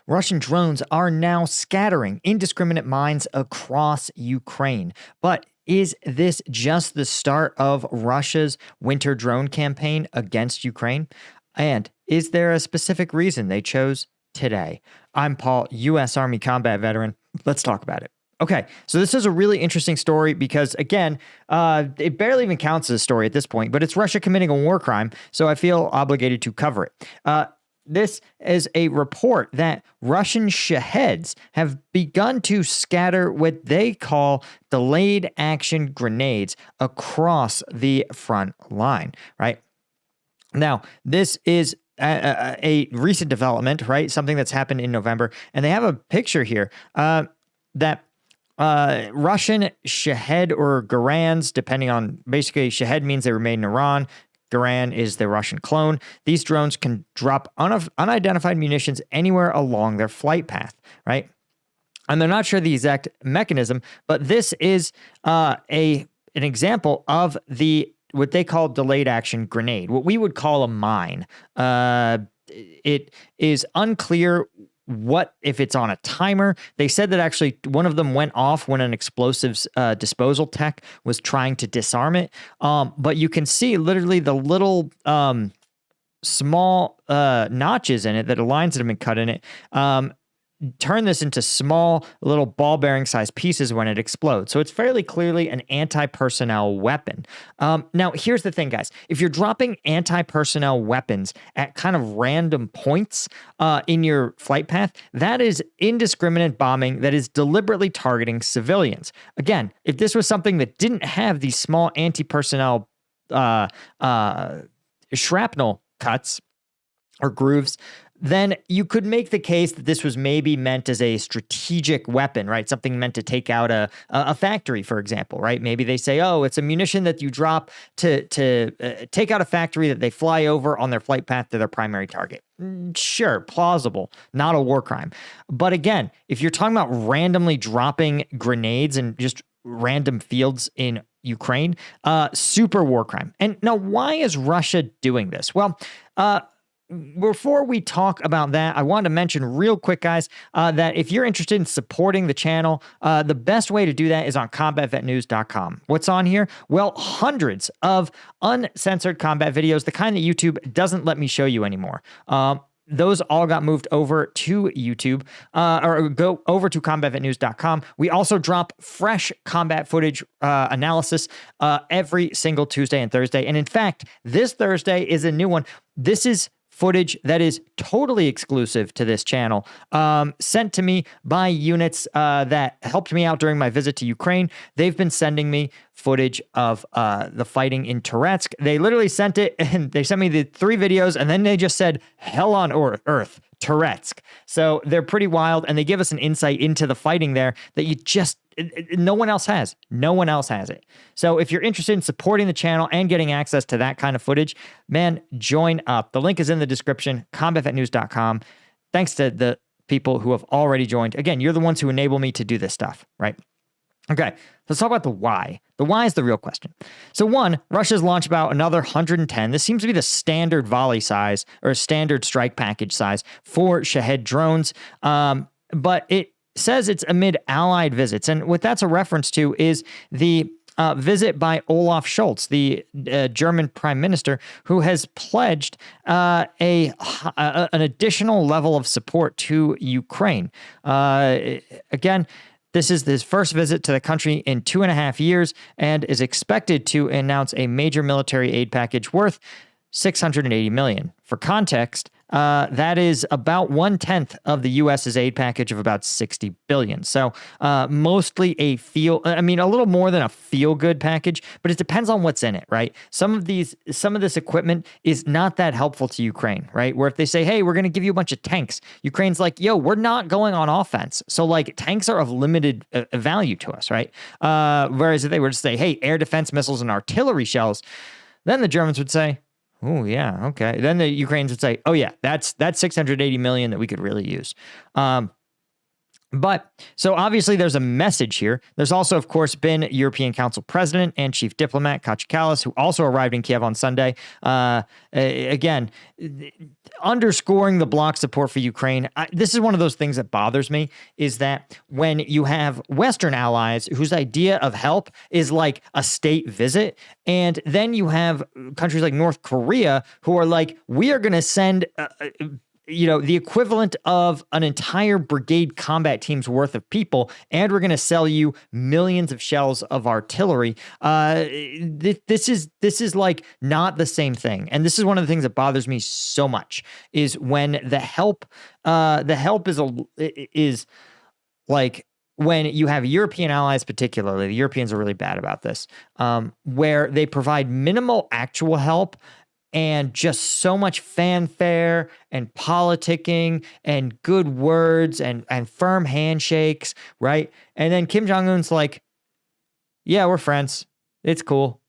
Russian drones are now scattering indiscriminate mines across Ukraine. But is this just the start of Russia's winter drone campaign against Ukraine? And is there a specific reason they chose today? I'm Paul, U.S. Army combat veteran. Let's talk about it. Okay, so this is a really interesting story because, again, it barely even counts as a story at this point, but it's Russia committing a war crime, so I feel obligated to cover it. This is a report that Russian Shaheds have begun to scatter what they call delayed action grenades across the front line, right? Now, this is a recent development, right? Something that's happened in November, and they have a picture here that Russian Shahed or Garans, depending on, basically Shahed means they were made in Iran. Garan is the Russian clone. These drones can drop unidentified munitions anywhere along their flight path, right? And they're not sure the exact mechanism, but this is an example of what they call delayed action grenade, what we would call a mine. It is unclear if it's on a timer. They said that actually one of them went off when an explosives disposal tech was trying to disarm it. But you can see literally the little small notches in it, that lines that have been cut in it, turn this into small little ball bearing sized pieces when it explodes. So it's fairly clearly an anti-personnel weapon. Now, here's the thing, guys. If you're dropping anti-personnel weapons at kind of random points in your flight path, that is indiscriminate bombing that is deliberately targeting civilians. Again, if this was something that didn't have these small anti-personnel shrapnel cuts or grooves, then you could make the case that this was maybe meant as a strategic weapon, right? Something meant to take out a factory, for example, right? Maybe they say, oh, it's a munition that you drop to take out a factory that they fly over on their flight path to their primary target. Sure, plausible, not a war crime. But again, if you're talking about randomly dropping grenades and just random fields in Ukraine, super war crime. And now, why is Russia doing this? Well, before we talk about that, I wanted to mention real quick, guys, that if you're interested in supporting the channel, the best way to do that is on combatvetnews.com. What's on here? Well, hundreds of uncensored combat videos, the kind that YouTube doesn't let me show you anymore. Those all got moved over to YouTube, or go over to combatvetnews.com. We also drop fresh combat footage analysis every single Tuesday and Thursday. And in fact, this Thursday is a new one. This is footage that is totally exclusive to this channel, sent to me by units that helped me out during my visit to Ukraine. They've been sending me footage of the fighting in Toretsk. They literally sent it, and they sent me the 3 videos, and then they just said, hell on earth, Toretsk. So they're pretty wild, and they give us an insight into the fighting there that no one else has. No one else has it. So if you're interested in supporting the channel and getting access to that kind of footage, man, join up. The link is in the description, combatvetnews.com. Thanks to the people who have already joined. Again, you're the ones who enable me to do this stuff, right? Okay, let's talk about the why. The why is the real question. So one, Russia's launched about another 110. This seems to be the standard volley size or standard strike package size for Shahed drones. But it says it's amid allied visits. And what that's a reference to is the visit by Olaf Scholz, the German prime minister, who has pledged an additional level of support to Ukraine. Again, this is his first visit to the country in 2.5 years and is expected to announce a major military aid package worth $680 million. For context, that is about 1/10 of the U.S.'s aid package of about $60 billion. So mostly a little more than a feel-good package, but it depends on what's in it, right? Some of this equipment is not that helpful to Ukraine, right? Where if they say, hey, we're going to give you a bunch of tanks, Ukraine's like, yo, we're not going on offense. So like tanks are of limited value to us, right? Whereas if they were to say, hey, air defense missiles and artillery shells, then the Germans would say, oh, yeah, okay. Then the Ukrainians would say, oh, yeah, that's $680 million that we could really use. But so obviously there's a message here. There's also, of course, been European Council President and Chief Diplomat Kaja Kallas, who also arrived in Kiev on Sunday. Again, underscoring the bloc support for Ukraine. This is one of those things that bothers me, is that when you have Western allies whose idea of help is like a state visit, and then you have countries like North Korea who are like, we are going to send the equivalent of an entire brigade combat team's worth of people, and we're going to sell you millions of shells of artillery. This is like not the same thing. And this is one of the things that bothers me so much, is when the help is like, when you have European allies, particularly, the Europeans are really bad about this, where they provide minimal actual help and just so much fanfare and politicking and good words and firm handshakes, right? And then Kim Jong-un's like, yeah, we're friends. It's cool.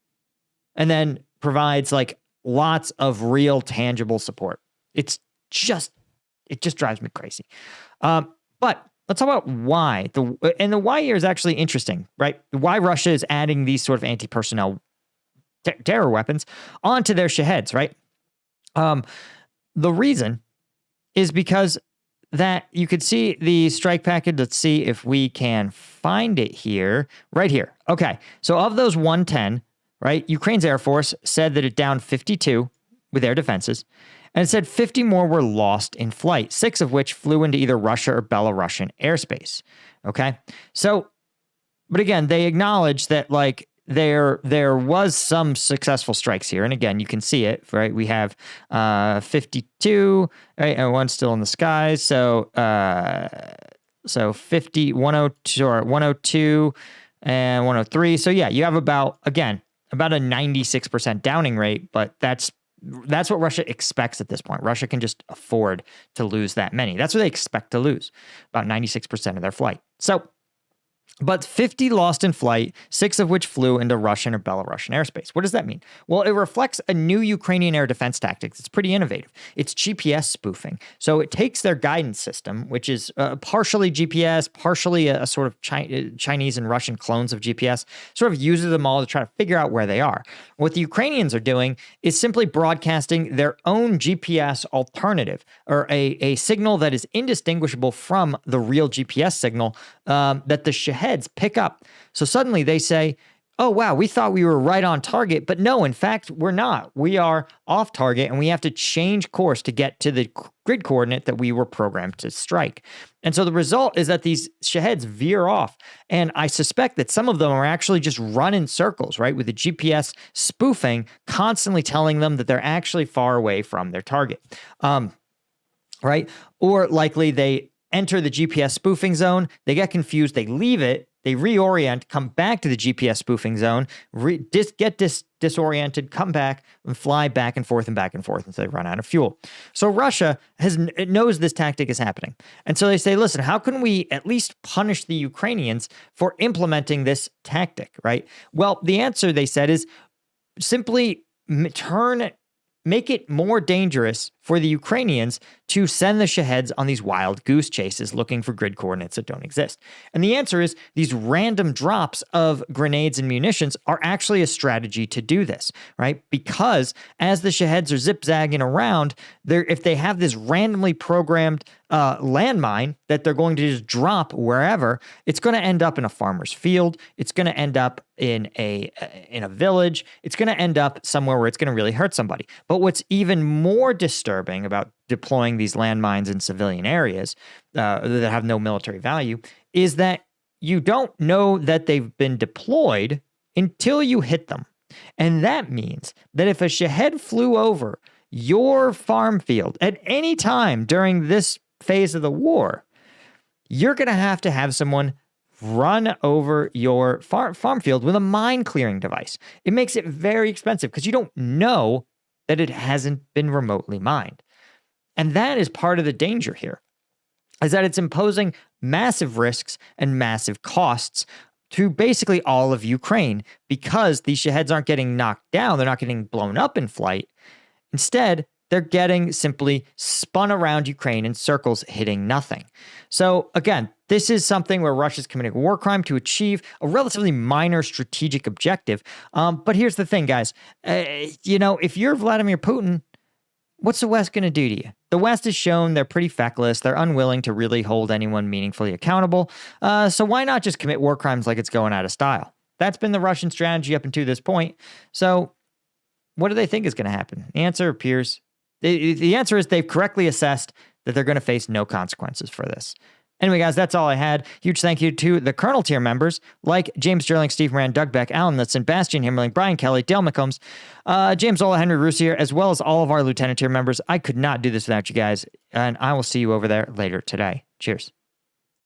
And then provides like lots of real tangible support. It just drives me crazy. But let's talk about why. The why here is actually interesting, right? Why Russia is adding these sort of anti-personnel terror weapons onto their Shaheds, right? The reason is because that you could see the strike package. Let's see if we can find it here, right here. Okay, so of those 110, right, Ukraine's Air Force said that it downed 52 with air defenses, and it said 50 more were lost in flight, 6 of which flew into either Russia or Belarusian airspace. Okay, so, but again, they acknowledge that like there was some successful strikes here. And again, you can see it, right? We have 52, right? And one's still in the skies. So 50, 102, or 102 and 103. So yeah, you have about a 96% downing rate, but that's what Russia expects at this point. Russia can just afford to lose that many. That's what they expect to lose, about 96% of their flight. So, but 50 lost in flight, 6 of which flew into Russian or Belarusian airspace. What does that mean? Well, it reflects a new Ukrainian air defense tactic that's pretty innovative. It's GPS spoofing. So it takes their guidance system, which is partially GPS, partially a sort of Chinese and Russian clones of GPS, sort of uses them all to try to figure out where they are. What the Ukrainians are doing is simply broadcasting their own GPS alternative, or a signal that is indistinguishable from the real GPS signal that the Shaheeds pick up. So suddenly they say, oh, wow, we thought we were right on target, but no, in fact, we're not. We are off target, and we have to change course to get to the grid coordinate that we were programmed to strike. And so the result is that these Shaheeds veer off, and I suspect that some of them are actually just run in circles, right, with the GPS spoofing, constantly telling them that they're actually far away from their target, right? Or likely they enter the GPS spoofing zone, they get confused, they leave it, they reorient, come back to the GPS spoofing zone, get disoriented, come back, and fly back and forth until they run out of fuel. So Russia knows this tactic is happening. And so they say, listen, how can we at least punish the Ukrainians for implementing this tactic, right? Well, the answer, they said, is simply make it more dangerous for the Ukrainians to send the Shaheeds on these wild goose chases looking for grid coordinates that don't exist. And the answer is these random drops of grenades and munitions are actually a strategy to do this, right? Because as the Shaheeds are zigzagging around, if they have this randomly programmed landmine that they're going to just drop wherever, it's going to end up in a farmer's field. It's going to end up in a village. It's going to end up somewhere where it's going to really hurt somebody. But what's even more disturbing about deploying these landmines in civilian areas that have no military value is that you don't know that they've been deployed until you hit them. And that means that if a Shahed flew over your farm field at any time during this phase of the war, you're going to have someone run over your farm field with a mine clearing device. It makes it very expensive because you don't know that it hasn't been remotely mined. And that is part of the danger here, is that it's imposing massive risks and massive costs to basically all of Ukraine, because these Shaheeds aren't getting knocked down. They're not getting blown up in flight. Instead, they're getting simply spun around Ukraine in circles, hitting nothing. So again, this is something where Russia's committing a war crime to achieve a relatively minor strategic objective. But here's the thing, guys. If you're Vladimir Putin, what's the West going to do to you? The West has shown they're pretty feckless. They're unwilling to really hold anyone meaningfully accountable. So why not just commit war crimes like it's going out of style? That's been the Russian strategy up until this point. So what do they think is going to happen? The answer appears... The answer is they've correctly assessed that they're going to face no consequences for this. Anyway, guys, that's all I had. Huge thank you to the Colonel tier members like James Sterling, Steve Moran, Doug Beck, Alan Litson, Bastian Himmerling, Brian Kelly, Dale McCombs, James Ola, Henry Roussier, as well as all of our Lieutenant tier members. I could not do this without you guys, and I will see you over there later today. Cheers.